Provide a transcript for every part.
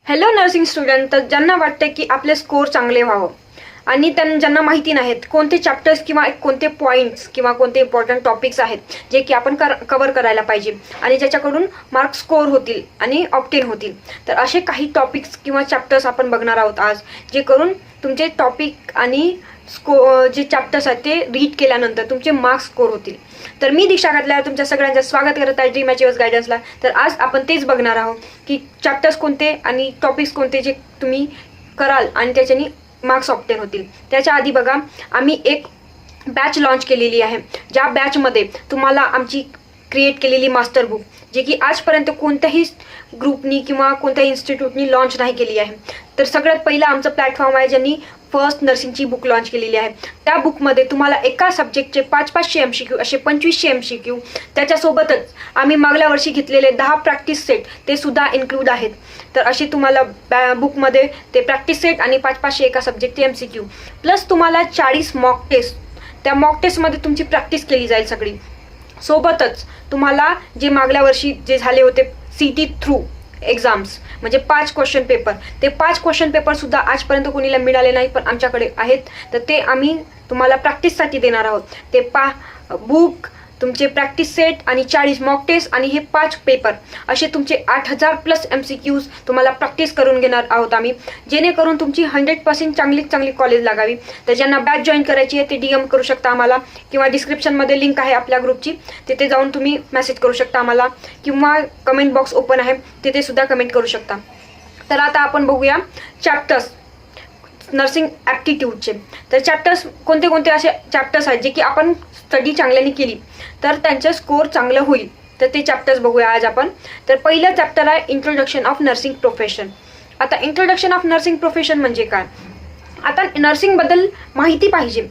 Hello nursing student, तर ज्यांना वाटतं की आपले स्कोर चांगले व्हावं आणि ज्यांना माहिती नाहीत कोणते चॅप्टर्स किंवा कोणते पॉईंट्स किंवा कोणते इम्पॉर्टंट टॉपिक्स आहेत जे की आपण कव्हर करायला पाहिजे आणि ज्याच्याकडून मार्क्स स्कोर होतील आणि ऑब्टेन होतील, तर असे काही टॉपिक्स किंवा चॅप्टर्स आपण बघणार आहोत आज, जे करून तुमचे टॉपिक आणि जे चॅप्टर्स आहेत ते रीड केल्यानंतर तुमचे मार्क्स स्कोर होतील. तर मी दीक्षा घातल्या तुमच्या सगळ्यांचं स्वागत करत आहे ड्रीम अचिव्हर्स गायडन्सला. तर आज आपण तेच बघणार आहोत की चॅप्टर्स कोणते आणि टॉपिक्स कोणते जे तुम्ही कराल आणि त्याच्यानी मार्क्स ऑब्टेन होतील. त्याच्या आधी बघा, आम्ही एक बॅच लॉन्च केलेली आहे, ज्या बॅचमध्ये तुम्हाला आमची क्रिएट केलेली मास्टर बुक, जे की आजपर्यंत कोणत्याही ग्रुपनी किंवा कोणत्याही इन्स्टिट्यूटनी लॉन्च नाही केली आहे. तर सगळ्यात पहिला आमचं प्लॅटफॉर्म आहे ज्यांनी फर्स्ट नर्सिंगची बुक लॉन्च केलेली आहे. त्या बुकमध्ये तुम्हाला एका सब्जेक्टचे 500 MCQ असे 2500 MCQ, त्याच्यासोबतच आम्ही मागल्या वर्षी घेतलेले 10 प्रॅक्टिस सेट ते सुद्धा इन्क्लूड आहेत. तर असे तुम्हाला बुकमध्ये ते प्रॅक्टिस सेट आणि 500 एका सब्जेक्टचे MCQ प्लस तुम्हाला 40 मॉक टेस्ट, त्या मॉक टेस्टमध्ये तुमची प्रॅक्टिस केली जाईल सगळी. सोबतच तुम्हाला जे मागल्या वर्षी जे झाले होते CT थ्रू एक्झाम्स म्हणजे 5 क्वेश्चन पेपर, ते 5 क्वेश्चन पेपर सुद्धा आजपर्यंत कोणीला मिळाले नाही, पण आमच्याकडे आहेत. तर ते आम्ही तुम्हाला प्रॅक्टिससाठी देणार आहोत. ते बुक, तुमचे प्रॅक्टिस सेट आणि 40 मॉक टेस्ट आणि हे 5 पेपर असे तुमचे 8000 प्लस MCQs तुम्हाला प्रॅक्टिस करून घेणार आहोत आम्ही, जेणेकरून तुमची 100% चांगली कॉलेज लागावी. तर ज्यांना बॅच जॉईन करायची आहे ते DM करू शकता आम्हाला, किंवा डिस्क्रिप्शनमध्ये लिंक आहे आपल्या ग्रुपची, तिथे जाऊन तुम्ही मेसेज करू शकता आम्हाला, किंवा कमेंट बॉक्स ओपन आहे तिथे सुद्धा कमेंट करू शकता. तर आता आपण बघूया चॅप्टर्स नर्सिंग ॲप्टिट्यूडचे. तर चॅप्टर्स कोणते कोणते असे चॅप्टर्स आहेत जे की आपण स्टडी चांगल्याने केली तर त्यांचं स्कोर चांगलं होईल. तर ते चॅप्टर्स बघूया आज आपण. तर पहिलं चॅप्टर आहे इंट्रोडक्शन ऑफ नर्सिंग प्रोफेशन. आता इंट्रोडक्शन ऑफ नर्सिंग प्रोफेशन म्हणजे काय? आता नर्सिंगबद्दल माहिती पाहिजे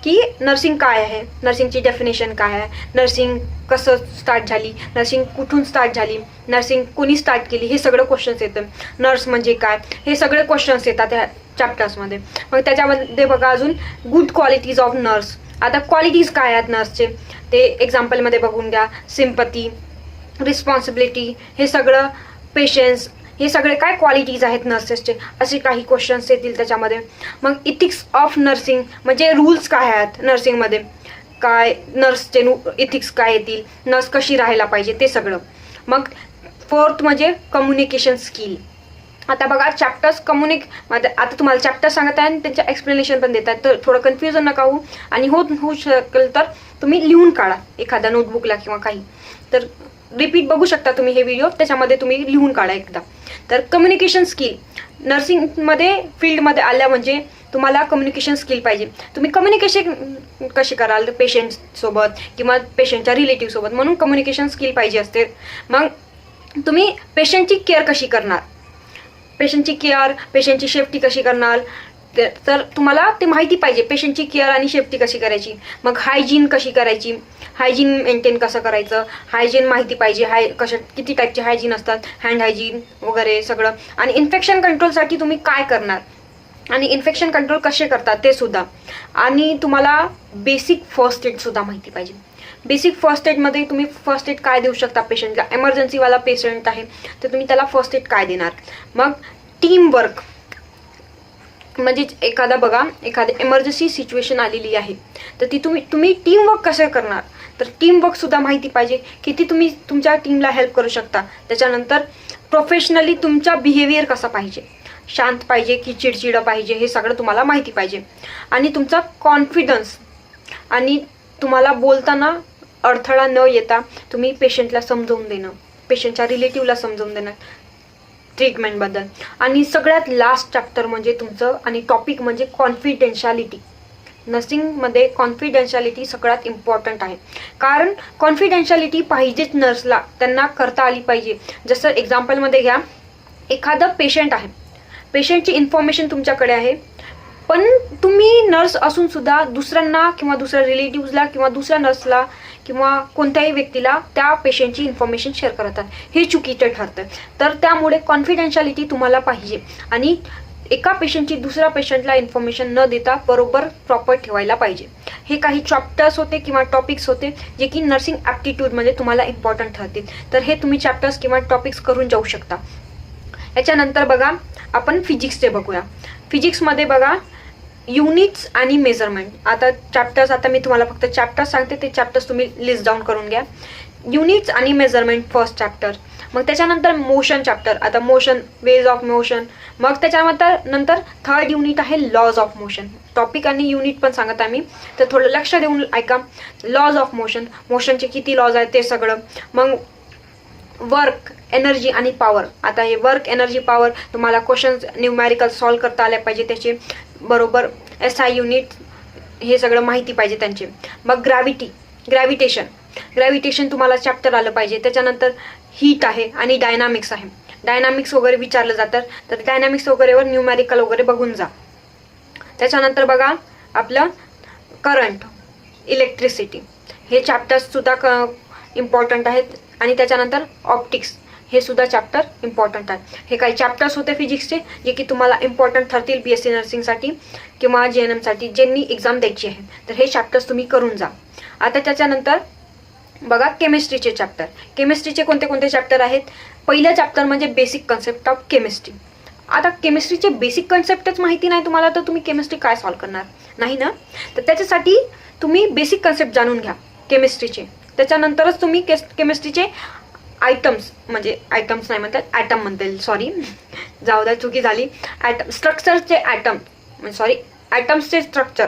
की नर्सिंग काय आहे, नर्सिंगची डेफिनेशन काय आहे, नर्सिंग कसं स्टार्ट झाली, नर्सिंग कुठून स्टार्ट झाली, नर्सिंग कोणी स्टार्ट केली, हे सगळं क्वेश्चन्स येतं. नर्स म्हणजे काय, हे सगळे क्वेश्चन्स येतात ह्या चॅप्टर्समध्ये. मग त्याच्यामध्ये बघा अजून गुड क्वालिटीज ऑफ नर्स. आता क्वालिटीज काय आहेत नर्सचे ते एक्झाम्पलमध्ये बघून घ्या. सिम्पथी, रिस्पॉन्सिबिलिटी, हे सगळं, पेशन्स, हे सगळे काय क्वालिटीज आहेत नर्सेसचे, असे काही क्वेश्चन्स येतील त्याच्यामध्ये. मग इथिक्स ऑफ नर्सिंग म्हणजे रूल्स काय आहेत नर्सिंगमध्ये, काय नर्सचे इथिक्स काय येतील, नर्स कशी राहायला पाहिजे ते सगळं. मग फोर्थ म्हणजे कम्युनिकेशन स्किल. आता बघा चॅप्टर्स आता तुम्हाला चॅप्टर सांगत आहे आणि त्याचं एक्सप्लेनेशन पण देत आहे, तर थोडं कन्फ्युजन नका होऊ, आणि होऊ शकेल तर तुम्ही लिहून काढा एखाद्या नोटबुकला किंवा काही. तर रिपीट बघू शकता तुम्ही हे व्हिडिओ, त्याच्यामध्ये तुम्ही लिहून काढा एकदा. तर कम्युनिकेशन स्किल नर्सिंगमध्ये फील्डमध्ये आल्या म्हणजे तुम्हाला कम्युनिकेशन स्किल पाहिजे. तुम्ही कम्युनिकेशन कशी कराल पेशंटसोबत किंवा पेशंटच्या रिलेटिव्हसोबत, म्हणून कम्युनिकेशन स्किल पाहिजे असते. मग तुम्ही पेशंटची केअर कशी करणार, पेशंटची सेफ्टी कशी करणार, तर तुम्हाला ते माहिती पाहिजे पेशंटची केअर आणि सेफ्टी कशी करायची. मग हायजीन कशी करायची, हायजीन मेंटेन कसं करायचं, हायजीन माहिती पाहिजे. किती टाईपचे हायजीन असतात, हँड हायजीन वगैरे सगळं. आणि इन्फेक्शन कंट्रोलसाठी तुम्ही काय करणार आणि इन्फेक्शन कंट्रोल कसे करतात ते सुद्धा. आणि तुम्हाला बेसिक फर्स्ट एड सुद्धा माहिती पाहिजे. बेसिक फर्स्ट एडमध्ये तुम्ही फर्स्ट एड काय देऊ शकता पेशंटला. एमर्जन्सीवाला पेशंट आहे तर तुम्ही त्याला फर्स्ट एड काय देणार. मग टीम वर्क म्हणजे एखादी एमर्जन्सी सिच्युएशन आलेली आहे तर ती तुम्ही टीम वर्क कसं करणार, तर टीम वर्क सुद्धा माहिती पाहिजे. किती तुम्ही तुमच्या टीमला हेल्प करू शकता. त्याच्यानंतर प्रोफेशनली तुमचा बिहेवियर कसा पाहिजे, शांत पाहिजे की चिडचिड पाहिजे, हे सगळं तुम्हाला माहिती पाहिजे. आणि तुमचा कॉन्फिडन्स, आणि तुम्हाला बोलताना अडथळा न येता तुम्ही पेशंटला समजावून देणं, पेशंटच्या रिलेटिव्हला समजावून देणं ट्रीटमेंटबद्दल. आणि सगळ्यात लास्ट चॅप्टर म्हणजे तुमचं आणि टॉपिक म्हणजे कॉन्फिडेन्शियालिटी. नर्सिंगमध्ये कॉन्फिडेन्शियालिटी सगळ्यात इम्पॉर्टंट आहे, कारण कॉन्फिडेन्शियालिटी पाहिजेच नर्सला, त्यांना करता आली पाहिजे. जसं एक्झाम्पलमध्ये घ्या, एखादं पेशंट आहे, पेशंटची इन्फॉर्मेशन तुमच्याकडे आहे, पण तुम्ही नर्स असून सुद्धा दुसऱ्यांना किंवा दुसऱ्या रिलेटिव्हजला किंवा दुसऱ्या नर्सला किंवा कोणत्याही व्यक्तीला त्या पेशंटची इन्फॉर्मेशन शेअर करतात, हे चुकीचं ठरतं. तर त्यामुळे कॉन्फिडेन्शियालिटी तुम्हाला पाहिजे, आणि एका पेशंटची दुसऱ्या पेशंटला इन्फॉर्मेशन न देता बरोबर प्रॉपर ठेवायला पाहिजे. हे काही चॅप्टर्स होते किंवा टॉपिक्स होते जे की नर्सिंग ॲप्टिट्यूडमध्ये तुम्हाला इम्पॉर्टंट ठरतील. तर हे तुम्ही चॅप्टर्स किंवा टॉपिक्स करून जाऊ शकता. याच्यानंतर बघा आपण फिजिक्सचे बघूया. फिजिक्समध्ये बघा युनिट्स आणि मेजरमेंट. आता चॅप्टर्स, आता मी तुम्हाला फक्त चॅप्टर्स सांगते, ते चॅप्टर्स तुम्ही लिस्ट डाऊन करून घ्या. युनिट्स आणि मेजरमेंट फर्स्ट चॅप्टर. मग त्याच्यानंतर मोशन चॅप्टर, आता मोशन, वेज ऑफ मोशन. मग त्याच्यानंतर थर्ड युनिट आहे लॉज ऑफ मोशन. टॉपिक आणि युनिट पण सांगत आहे मी, तर थोडं लक्ष देऊन ऐका. लॉज ऑफ मोशन, मोशनचे किती लॉज आहेत ते सगळं. मग वर्क, एनर्जी आणि पॉवर. आता हे वर्क, एनर्जी, पॉवर तुम्हाला क्वेश्चन्स न्यूमॅरिकल सॉल्व करता आले पाहिजे, त्याचे बरोबर SI युनिट हे सगळं माहिती पाहिजे त्यांचे. मग ग्रॅव्हिटेशन तुम्हाला चॅप्टर आलं पाहिजे. त्याच्यानंतर हीट आहे आणि डायनामिक्स आहे. डायनामिक्स वगैरे विचारलं जातं, तर डायनामिक्स वगैरेवर न्यूमॅरिकल वगैरे बघून जा. त्याच्यानंतर बघा आपलं करंट, इलेक्ट्रिसिटी, हे चॅप्टर्ससुद्धा इम्पॉर्टंट आहेत. आणि त्याच्यानंतर ऑप्टिक्स, हे सुद्धा चॅप्टर इम्पॉर्टंट आहे. हे काही चॅप्टर्स होते फिजिक्सचे जे की तुम्हाला इम्पॉर्टंट ठरतील BSc नर्सिंगसाठी किंवा JNMसाठी ज्यांनी एक्झाम द्यायची आहे. तर हे चॅप्टर्स तुम्ही करून जा. आता त्याच्यानंतर बघा केमिस्ट्रीचे चॅप्टर. केमिस्ट्रीचे कोणते कोणते चॅप्टर आहेत? पहिलं चॅप्टर म्हणजे बेसिक कन्सेप्ट ऑफ केमिस्ट्री. आता केमिस्ट्रीचे बेसिक कन्सेप्टच माहिती नाही तुम्हाला, तर तुम्ही केमिस्ट्री काय सॉल्व करणार? नाही ना. तर त्याच्यासाठी तुम्ही बेसिक कन्सेप्ट जाणून घ्या केमिस्ट्रीचे. त्याच्यानंतरच तुम्ही केमिस्ट्रीचे आयटम्स, म्हणजे आयटम्स नाही म्हणतात, ॲटम म्हणता, सॉरी जाऊ द्या चुकी झाली. ॲटम स्ट्रक्चरचे ॲटम्सचे स्ट्रक्चर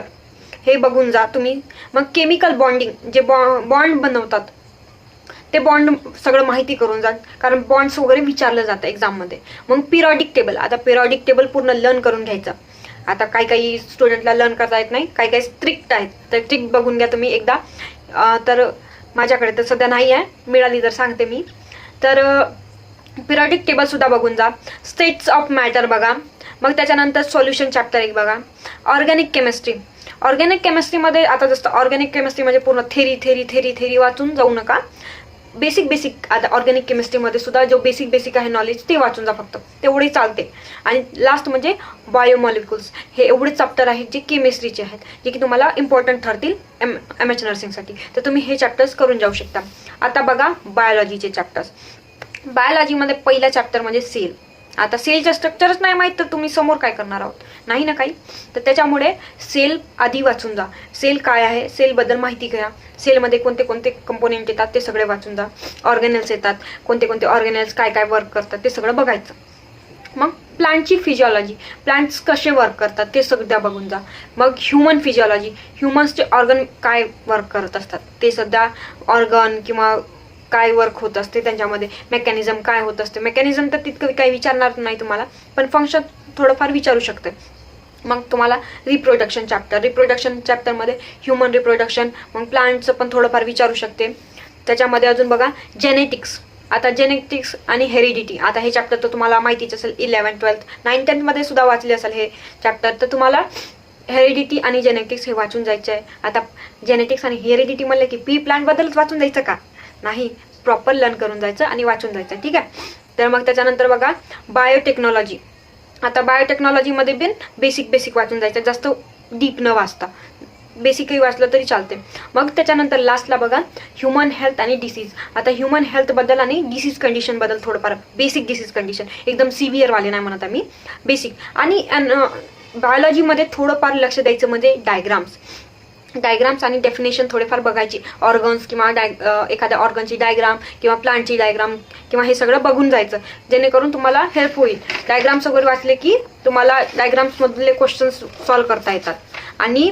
हे बघून जा तुम्ही. मग केमिकल बॉन्डिंग, जे बॉन्ड बनवतात ते बॉन्ड सगळं माहिती करून जा, कारण बॉन्ड्स वगैरे विचारलं जातं एक्झाममध्ये. मग पिरियडिक टेबल, आता पिरियडिक टेबल पूर्ण लर्न करून घ्यायचं. आता काही स्टुडंटला लर्न करता येत नाही, काही स्ट्रिक्ट आहेत, तर ट्रिक बघून घ्या तुम्ही एकदा. तर माझ्याकडे तर सध्या नाही आहे, मिळाली तर सांगते मी. तर पिरियडिक टेबलसुद्धा बघून जा. स्टेट्स ऑफ मॅटर बघा. मग त्याच्यानंतर सॉल्युशन चॅप्टर एक बघा. ऑर्गॅनिक केमिस्ट्रीमध्ये आता जसं ऑर्गॅनिक केमिस्ट्रीमध्ये पूर्ण थेरी वाचून जाऊ नका. बेसिक आता ऑर्गॅनिक केमिस्ट्रीमध्ये सुद्धा जो बेसिक आहे नॉलेज ते वाचून जा फक्त, तेवढे चालते. आणि लास्ट म्हणजे बायोमॉलिक्युल्स, हे एवढे चॅप्टर आहेत जे केमिस्ट्रीचे आहेत, जे की तुम्हाला इम्पॉर्टंट ठरतील MH नर्सिंगसाठी. तर तुम्ही हे चॅप्टर्स करून जाऊ शकता. आता बघा बायोलॉजीचे चॅप्टर्स. बायोलॉजीमध्ये पहिला चॅप्टर म्हणजे सेल. आता सेलचं स्ट्रक्चरच नाही माहीत तर तुम्ही समोर काय करणार आहोत? नाही ना काही. तर त्याच्यामुळे सेल आधी वाचून जा. सेल काय आहे, सेलबद्दल माहिती घ्या. सेलमध्ये कोणते कोणते कंपोनेंट येतात ते सगळे वाचून जा. ऑर्गॅनेल्स येतात, कोणते कोणते ऑर्गॅनेल्स काय वर्क करतात ते सगळं बघायचं. मग प्लांटची फिजिओलॉजी, प्लांट्स कसे वर्क करतात ते सध्या बघून जा. मग ह्युमन फिजिओलॉजी, ह्युमन्सचे ऑर्गन काय वर्क करत असतात ते सध्या, ऑर्गन किंवा काय वर्क होत असते त्यांच्यामध्ये, मेकॅनिझम काय होत असते. मेकॅनिझम तर तितकं काही विचारणार नाही तुम्हाला, पण फंक्शन थोडंफार विचारू शकते. मग तुम्हाला रिप्रोडक्शन चॅप्टरमध्ये ह्युमन रिप्रोडक्शन, मग प्लांटचं पण थोडंफार विचारू शकते. त्याच्यामध्ये अजून बघा जेनेटिक्स. आता जेनेटिक्स आणि हेरिडिटी, आता हे चॅप्टर तर तुम्हाला माहितीच असेल. 11th, 12th, 9th, 10th मध्ये सुद्धा वाचले असेल हे चॅप्टर. तर तुम्हाला हेरिडिटी आणि जेनेटिक्स हे वाचून जायचं आहे. आता जेनेटिक्स आणि हेरिडिटी म्हणलं की पी प्लांटबद्दलच वाचून जायचं का? नाही, प्रॉपर लर्न करून जायचं आणि वाचून जायचं, ठीक आहे. तर मग त्याच्यानंतर बघा बायोटेक्नॉलॉजी. आता बायोटेक्नॉलॉजीमध्ये पण बेसिक वाचून जायचं, जास्त डीप न वाचता, बेसिकही वाचलं तरी चालते. मग त्याच्यानंतर लास्टला बघा ह्युमन हेल्थ आणि डिसीज. आता ह्युमन हेल्थबद्दल आणि डिसीज कंडिशनबद्दल थोडंफार, बेसिक डिसीज कंडिशन, एकदम सिव्हिअर वाले नाही म्हणत आम्ही, बेसिक. आणि बायोलॉजीमध्ये थोडंफार लक्ष द्यायचं म्हणजे डायग्राम्स आणि डेफिनेशन थोडेफार बघायची. ऑर्गन्स किंवा एखाद्या ऑर्गनची डायग्राम किंवा प्लांटची डायग्राम किंवा हे सगळं बघून जायचं, जेणेकरून तुम्हाला हेल्प होईल. डायग्राम्स वगैरे वाचले की तुम्हाला डायग्राम्समधले क्वेश्चन्स सॉल्व करता येतात. आणि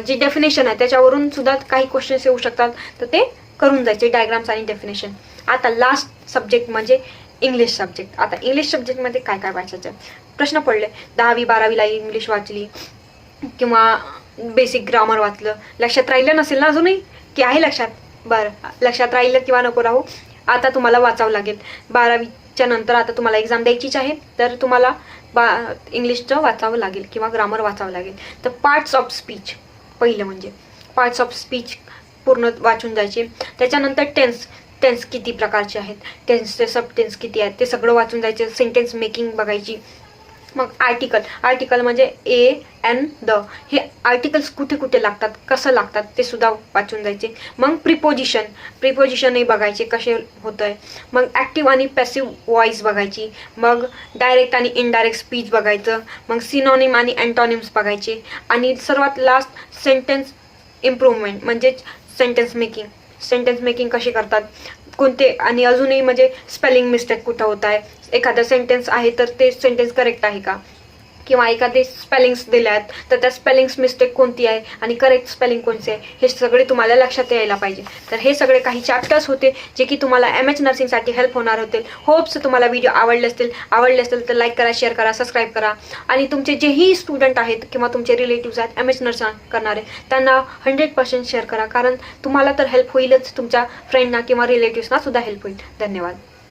जे डेफिनेशन आहे त्याच्यावरून सुद्धा काही क्वेश्चन्स येऊ शकतात, तर ते करून जायचे डायग्राम्स आणि डेफिनेशन. आता लास्ट सब्जेक्ट म्हणजे इंग्लिश सब्जेक्ट. आता इंग्लिश सब्जेक्टमध्ये काय वाचायचं? प्रश्न पडले, 10वी 12वीला इंग्लिश वाचली किंवा बेसिक ग्रामर वाचलं, लक्षात राहिलं नसेल ना अजूनही, की आहे लक्षात? बरं, लक्षात राहिलं किंवा नको राहू, आता तुम्हाला वाचावं लागेल. 12वीच्या नंतर आता तुम्हाला एक्झाम द्यायचीच आहे, तर तुम्हाला इंग्लिशचं वाचावं लागेल किंवा ग्रामर वाचावं लागेल. तर पार्ट्स ऑफ स्पीच, पहिलं म्हणजे पार्ट्स ऑफ स्पीच पूर्ण वाचून जायचे. त्याच्यानंतर टेन्स किती प्रकारचे आहेत, टेन्सचे सब टेन्स किती आहेत ते सगळं वाचून जायचे. सेंटेन्स मेकिंग बघायची. मग आर्टिकल म्हणजे ए एन द, हे आर्टिकल्स कुठे कुठे लागतात, कसं लागतात ते सुद्धा वाचून जायचे. मग प्रिपोजिशनही बघायचे कसे होतं आहे. मग ॲक्टिव्ह आणि पॅसिव्ह व्हॉइस बघायची. मग डायरेक्ट आणि इनडायरेक्ट स्पीच बघायचं. मग सिनॉनिम आणि अँटॉनिम्स बघायचे. आणि सर्वात लास्ट सेंटेन्स इम्प्रूव्हमेंट म्हणजे सेंटेन्स मेकिंग कशी करतात कोणते, आणि अजूनही म्हणजे स्पेलिंग मिस्टेक कुठं होत आहे, एखादा सेंटेन्स आहे तर ते सेंटेन्स करेक्ट आहे का, किंवा एखादे स्पेलिंग्स दिल्या आहेत तर त्या स्पेलिंग्स मिस्टेक कोणती आहे आणि करेक्ट स्पेलिंग कोणती आहे, हे सगळे तुम्हाला लक्षात यायला पाहिजे. तर हे सगळे काही चॅप्टर्स होते जे की तुम्हाला MH नर्सिंगसाठी हेल्प होणार होते. होप्स तुम्हाला व्हिडिओ आवडले असतील तर लाईक करा, शेअर करा, सबस्क्राईब करा. आणि तुमचे जेही स्टुडंट आहेत किंवा तुमचे रिलेटिव्स आहेत MH नर्सिंग करणारे, त्यांना 100% शेअर करा, कारण तुम्हाला तर हेल्प होईलच, तुमच्या फ्रेंडना किंवा रिलेटिव्सना सुद्धा हेल्प होईल. धन्यवाद.